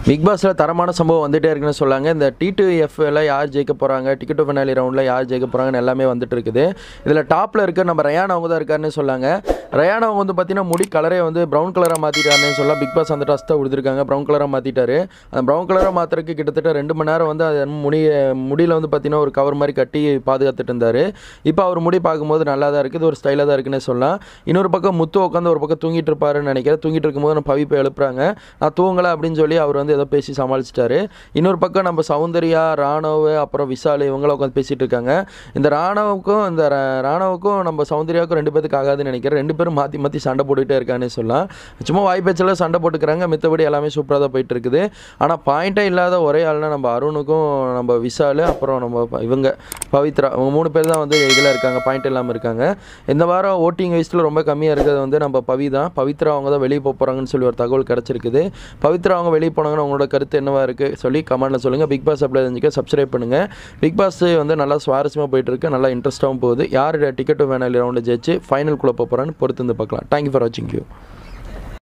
Big பாஸ்ல தரமான சம்பவம் வந்துட்டே இருக்குன்னு சொல்லாங்க. இந்த T2Fல யார் ஜெயிக்க போறாங்க, டிக்கெட் டு ஃபைனல் ரவுண்ட்ல யார் ஜெயிக்க போறாங்கன்னு எல்லாமே வந்துட்டு இருக்குது. இதில் டாப்ல இருக்க நம்ம ரயான் அவங்க தான் இருக்காருன்னு சொல்லாங்க. ரயான் அவங்க வந்து பார்த்தீங்கன்னா முடி கலரே வந்து ப்ரௌன் கலராக மாற்றிட்டாருன்னு சொல்லலாம். பிக் பாஸ் அந்த டஸ்ட்டை கொடுத்துருக்காங்க, ப்ரௌன் கலராக மாற்றிட்டாரு. அந்த ப்ரௌன் கலராக மாற்றுறதுக்கு கிட்டத்தட்ட 2 மணி நேரம் வந்து அது முடியில் வந்து பார்த்தீங்கன்னா ஒரு கவர் மாதிரி கட்டி பாதுகாத்துட்டு இருந்தார். இப்போ அவர் முடி பார்க்கும்போது நல்லா தான் இருக்குது, ஒரு ஸ்டைலாக தான் இருக்குன்னு சொல்லலாம். இன்னொரு பக்கம் முத்து உட்காந்து ஒரு பக்கம் தூங்கிட்டு இருப்பாருன்னு நினைக்கிறேன். தூங்கிட்டு இருக்கும்போது நம்ம பவி போய் எழுப்புறாங்க. நான் தூங்கலை அப்படின்னு சொல்லி அவர் வந்து ஏதோ பேசி சமாளிச்சிட்டாரு. இன்னொரு பக்கம் நம்ம சௌந்தர்யா, ராணவ், அப்புறம் விஷால் இவங்கள உட்காந்து பேசிகிட்டு இருக்காங்க. இந்த ராணவுக்கும் நம்ம சௌந்தர்யாவுக்கும் 2 பேருக்கு ஆகாதுன்னு நினைக்கிறேன். 2 பேரும் மாற்றி மாற்றி சண்டை போட்டுக்கிட்டே இருக்கான்னு சொல்லலாம். சும்மா வாய்ப்பேச்சில் சண்டை போட்டுக்கிறாங்க, மித்தபடி எல்லாமே சூப்பராக தான் போயிட்டு இருக்குது. ஆனால் பாயிண்டே இல்லாத ஒரே ஆள்னா நம்ம அருணுக்கும் நம்ம விஷால் அப்புறம் நம்ம இவங்க பவித்ரா, அவங்க 3 பேர் தான் வந்து இதில் இருக்காங்க, பாயிண்ட் இல்லாமல் இருக்காங்க. இந்த வாரம் ஓட்டிங் வயசில் ரொம்ப கம்மியாக இருக்கிறது வந்து நம்ம பவி தான். பவித்ரா அவங்க தான் வெளியே போகிறாங்கன்னு சொல்லி ஒரு தகவல் கிடச்சிருக்குது. பவித்ரா அவங்க வெளியே போனாங்கன்னா உங்களோட கருத்து என்னவா இருக்குது சொல்லி கமெண்ட்டில் சொல்லுங்கள். பிக் பாஸ் அப்படி தெரிஞ்சுக்க சப்ஸ்கிரைப் பண்ணுங்கள். பிக் பாஸ் வந்து நல்லா சுவாரஸ்யமாக போயிட்டுருக்கு, நல்லா இன்ட்ரெஸ்ட்டாகவும் போகுது. யார் டிக்கெட் டு ஃபைனல் ரவுண்டு ஜெயிச்சு ஃபைனல் குள்ளே போகிறான்னு பொறுத்து வந்து பார்க்கலாம். தேங்க்யூ ஃபார் வாட்சிங் யூ.